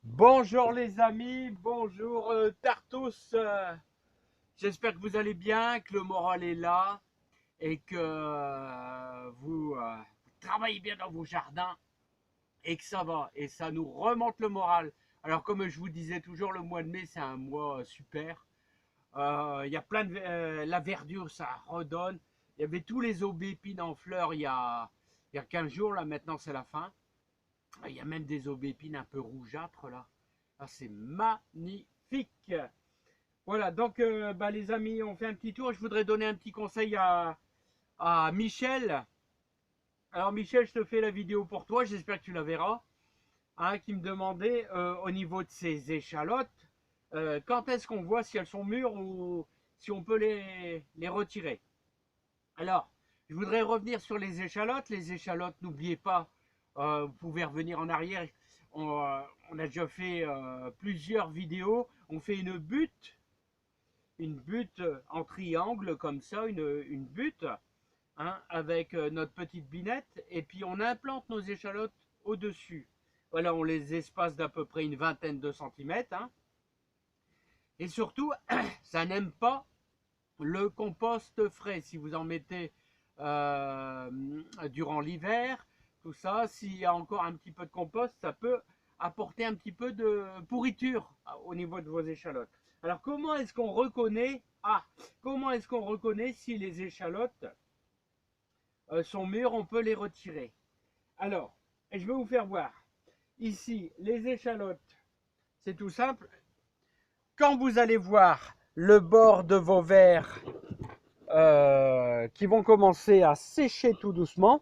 Bonjour les amis, bonjour Tartos. J'espère que vous allez bien, que le moral est là et que vous travaillez bien dans vos jardins et que ça va. Et ça nous remonte le moral. Alors comme je vous disais toujours, le mois de mai c'est un mois super. Il y a plein de... la verdure, ça redonne. Il y avait tous les aubépines en fleurs il y a 15 jours, là maintenant c'est la fin. Il y a même des aubépines un peu rougeâtres là. Ah, c'est magnifique. Voilà, donc les amis, on fait un petit tour. Je voudrais donner un petit conseil à Michel. Alors Michel, je te fais la vidéo pour toi, j'espère que tu la verras. Hein, qui me demandait au niveau de ces échalotes, quand est-ce qu'on voit si elles sont mûres ou si on peut les retirer. Alors, je voudrais revenir sur les échalotes. Les échalotes, n'oubliez pas, vous pouvez revenir en arrière. On a déjà fait plusieurs vidéos. On fait une butte en triangle comme ça, une butte, hein, avec notre petite binette. Et puis on implante nos échalotes au-dessus. Voilà, on les espace d'à peu près une vingtaine de centimètres. Hein. Et surtout, ça n'aime pas le compost frais. Si vous en mettez durant l'hiver, tout ça, s'il y a encore un petit peu de compost, ça peut apporter un petit peu de pourriture au niveau de vos échalotes. Alors comment est-ce qu'on reconnaît comment est-ce qu'on reconnaît si les échalotes sont mûres, on peut les retirer. Alors, je vais vous faire voir. Ici, les échalotes, c'est tout simple. Quand vous allez voir le bord de vos verres qui vont commencer à sécher tout doucement.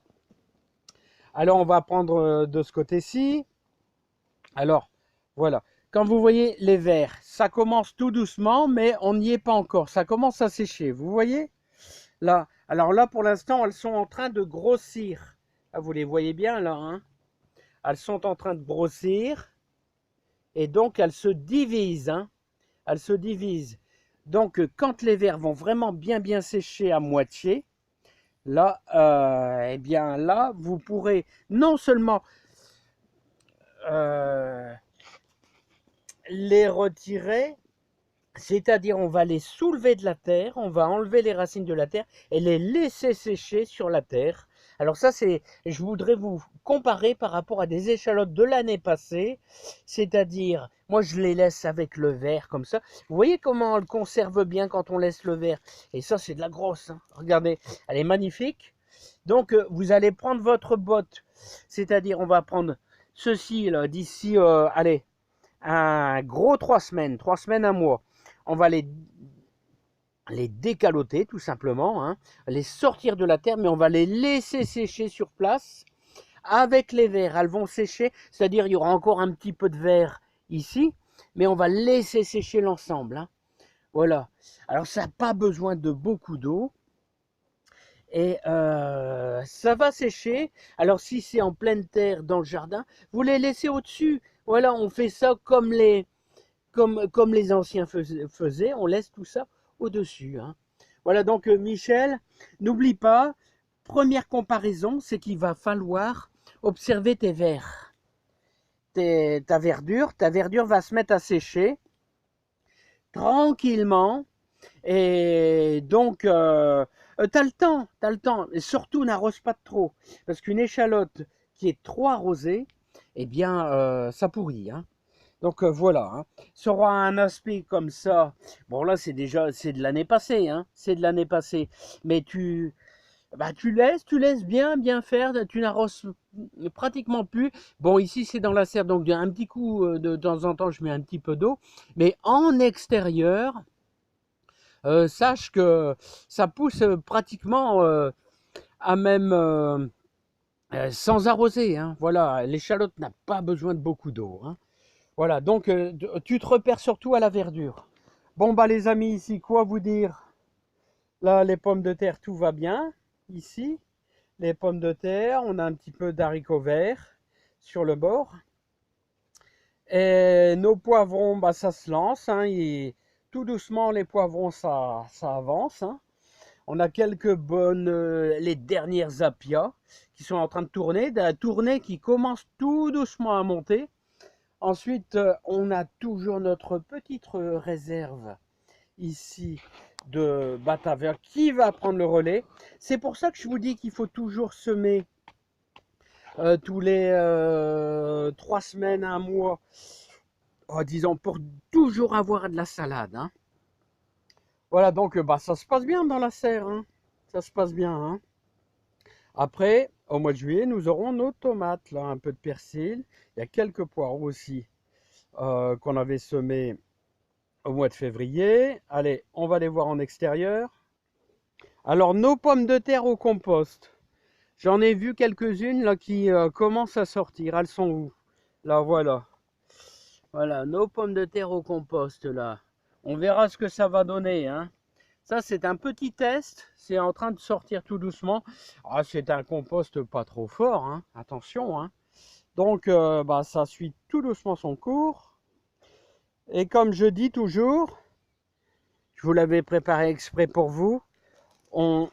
Alors on va prendre de ce côté-ci. Alors voilà, quand vous voyez les verres, ça commence tout doucement, mais on n'y est pas encore. Ça commence à sécher, vous voyez là. Alors là, pour l'instant, elles sont en train de grossir. Là, vous les voyez bien là, hein, elles sont en train de grossir et donc elles se divisent. Hein, elles se divisent. Donc quand les verres vont vraiment bien sécher à moitié, là, eh bien là, vous pourrez non seulement euh, les retirer, c'est-à-dire on va les soulever de la terre, on va enlever les racines de la terre et les laisser sécher sur la terre. Alors ça, je voudrais vous comparer par rapport à des échalotes de l'année passée, c'est-à-dire, moi je les laisse avec le verre comme ça. Vous voyez comment on le conserve bien quand on laisse le verre. Et ça, c'est de la grosse. Hein. Regardez, elle est magnifique. Donc, vous allez prendre votre botte, c'est-à-dire on va prendre ceci là d'ici, allez, un gros 3 semaines, un mois. On va les décaloter tout simplement, hein, les sortir de la terre, mais on va les laisser sécher sur place avec les verres. Elles vont sécher, c'est-à-dire il y aura encore un petit peu de verre ici, mais on va laisser sécher l'ensemble. Hein. Voilà. Alors ça n'a pas besoin de beaucoup d'eau. Et ça va sécher. Alors si c'est en pleine terre dans le jardin, vous les laissez au-dessus. Voilà, on fait ça comme les anciens faisaient, on laisse tout ça au-dessus. Hein. Voilà, donc Michel, n'oublie pas, première comparaison, c'est qu'il va falloir observer tes vers. Ta verdure va se mettre à sécher tranquillement. Et donc, t'as le temps. Et surtout, n'arrose pas trop. Parce qu'une échalote qui est trop arrosée, eh bien, ça pourrit. Hein. Donc voilà, hein. Ça aura un aspect comme ça. Bon là c'est de l'année passée, hein. C'est de l'année passée. Mais tu laisses bien faire. Tu n'arroses pratiquement plus. Bon ici c'est dans la serre, donc un petit coup de temps en temps je mets un petit peu d'eau. Mais en extérieur, sache que ça pousse pratiquement à même sans arroser. Hein. Voilà, l'échalote n'a pas besoin de beaucoup d'eau. Hein. Voilà, donc tu te repères surtout à la verdure. Bon, bah les amis, ici, quoi vous dire? Là, les pommes de terre, tout va bien. Ici, les pommes de terre, on a un petit peu d'haricots verts sur le bord. Et nos poivrons, bah, ça se lance. Hein, et tout doucement, les poivrons, ça avance. Hein. On a quelques bonnes, les dernières apias qui sont en train de tourner qui commencent tout doucement à monter. Ensuite, on a toujours notre petite réserve ici de Batavia qui va prendre le relais. C'est pour ça que je vous dis qu'il faut toujours semer tous les 3 semaines, un mois, disons, pour toujours avoir de la salade. Hein. Voilà, donc bah, ça se passe bien dans la serre. Hein. Ça se passe bien. Hein. Après, au mois de juillet, nous aurons nos tomates, là, un peu de persil. Il y a quelques poireaux aussi qu'on avait semés au mois de février. Allez, on va les voir en extérieur. Alors, nos pommes de terre au compost. J'en ai vu quelques-unes là qui commencent à sortir. Elles sont où? Là, voilà. Voilà, nos pommes de terre au compost là. On verra ce que ça va donner. Hein. Ça, c'est un petit test. C'est en train de sortir tout doucement. Ah, c'est un compost pas trop fort. Hein. Attention. Hein. Donc, bah, ça suit tout doucement son cours. Et comme je dis toujours, je vous l'avais préparé exprès pour vous, on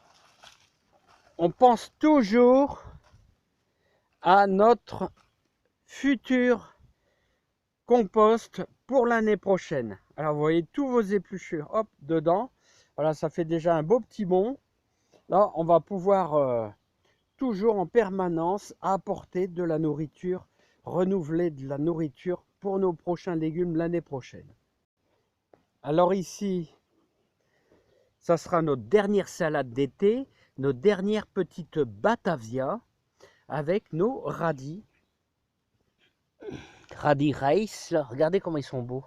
pense toujours à notre futur compost pour l'année prochaine. Alors vous voyez tous vos épluchures, hop, dedans. Voilà, ça fait déjà un beau petit bond. Là, on va pouvoir toujours en permanence apporter de la nourriture, renouveler de la nourriture pour nos prochains légumes l'année prochaine. Alors ici, ça sera notre dernière salade d'été, nos dernières petites Batavia avec nos radis. Radis Rice, là. Regardez comment ils sont beaux.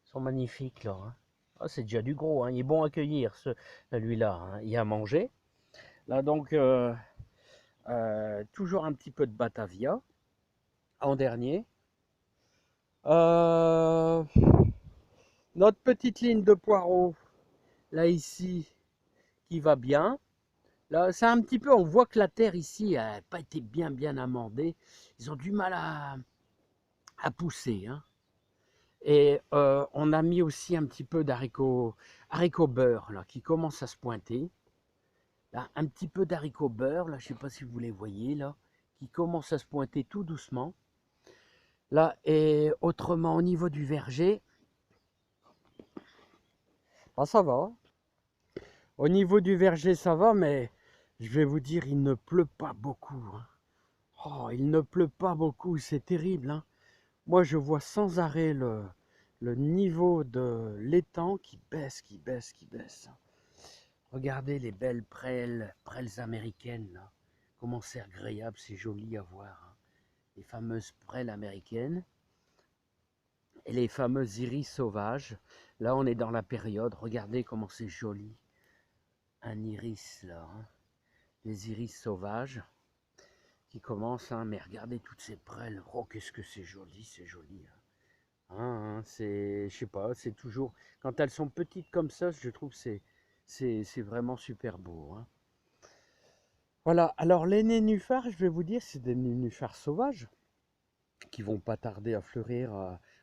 Ils sont magnifiques là. Hein. Ah, c'est déjà du gros, hein. Il est bon à cueillir celui-là. Hein. Il y a à manger. Là donc, toujours un petit peu de Batavia en dernier. Notre petite ligne de poireaux, là ici, qui va bien. Là, c'est un petit peu, on voit que la terre ici n'a pas été bien amendée. Ils ont du mal à pousser. Hein. Et on a mis aussi un petit peu d'haricots beurre là, qui commence à se pointer. Là, un petit peu d'haricots beurre, là, je ne sais pas si vous les voyez, là, qui commence à se pointer tout doucement. Là, et autrement, au niveau du verger, ah, ça va. Au niveau du verger, ça va, mais je vais vous dire, il ne pleut pas beaucoup. Hein. Oh, il ne pleut pas beaucoup, c'est terrible. Hein. Moi, je vois sans arrêt le niveau de l'étang qui baisse. Regardez les belles prêles américaines, là. Comment c'est agréable, c'est joli à voir. Hein. Les fameuses prêles américaines et les fameuses iris sauvages. Là, on est dans la période. Regardez comment c'est joli. Un iris, là. Hein. Les iris sauvages qui commencent. Hein. Mais regardez toutes ces prêles. Oh, qu'est-ce que c'est joli, c'est joli. Hein, c'est, je sais pas, c'est toujours... Quand elles sont petites comme ça, je trouve que c'est vraiment super beau. Hein. Voilà, alors les nénuphars, je vais vous dire, c'est des nénuphars sauvages qui vont pas tarder à fleurir,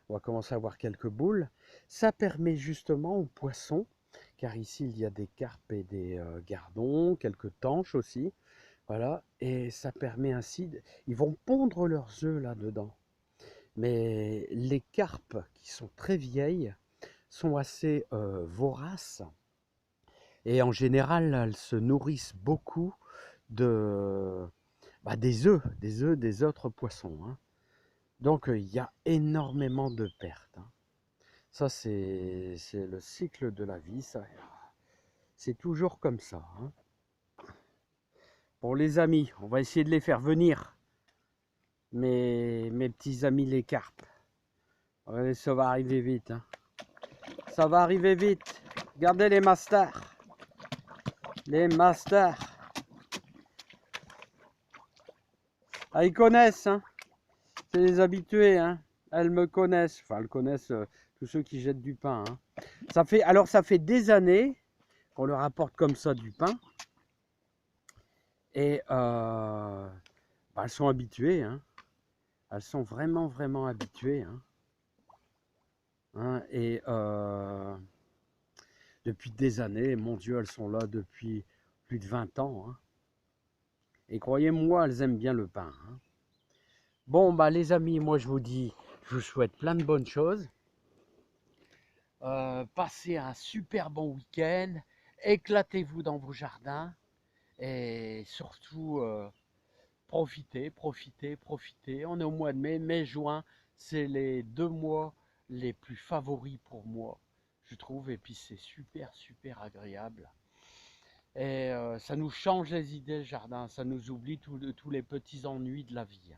on va commencer à avoir quelques boules. Ça permet justement aux poissons, car ici il y a des carpes et des gardons, quelques tanches aussi, voilà, et ça permet ainsi, ils vont pondre leurs œufs là-dedans. Mais les carpes qui sont très vieilles sont assez voraces, et en général elles se nourrissent beaucoup des œufs, des autres poissons. Hein. Donc il y a énormément de pertes. Hein. Ça c'est le cycle de la vie, ça. C'est toujours comme ça. Hein. Bon les amis, on va essayer de les faire venir. Mes petits amis les carpes. Ouais, ça va arriver vite. Hein. Ça va arriver vite. Regardez les masters. Les masters. Ah, ils connaissent, hein. C'est des habitués, hein. Elles me connaissent. Enfin, elles connaissent tous ceux qui jettent du pain. Hein. Ça fait des années qu'on leur apporte comme ça du pain. Et elles sont habituées. Hein. Elles sont vraiment habituées. Hein. Hein, et depuis des années, mon Dieu, elles sont là depuis plus de 20 ans. Hein. Et croyez-moi, elles aiment bien le pain. Hein. Bon, bah les amis, moi je vous dis, Je vous souhaite plein de bonnes choses. Passez un super bon week-end. Éclatez-vous dans vos jardins. Et surtout, profitez, profitez, profitez. On est au mois de mai, mai-juin. C'est les 2 mois les plus favoris pour moi, je trouve. Et puis c'est super, super agréable. Et ça nous change les idées, le jardin. Ça nous oublie tous les petits ennuis de la vie.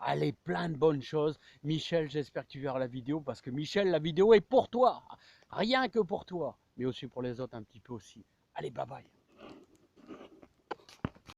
Allez, plein de bonnes choses. Michel, j'espère que tu verras la vidéo parce que Michel, la vidéo est pour toi. Rien que pour toi. Mais aussi pour les autres un petit peu aussi. Allez, bye bye.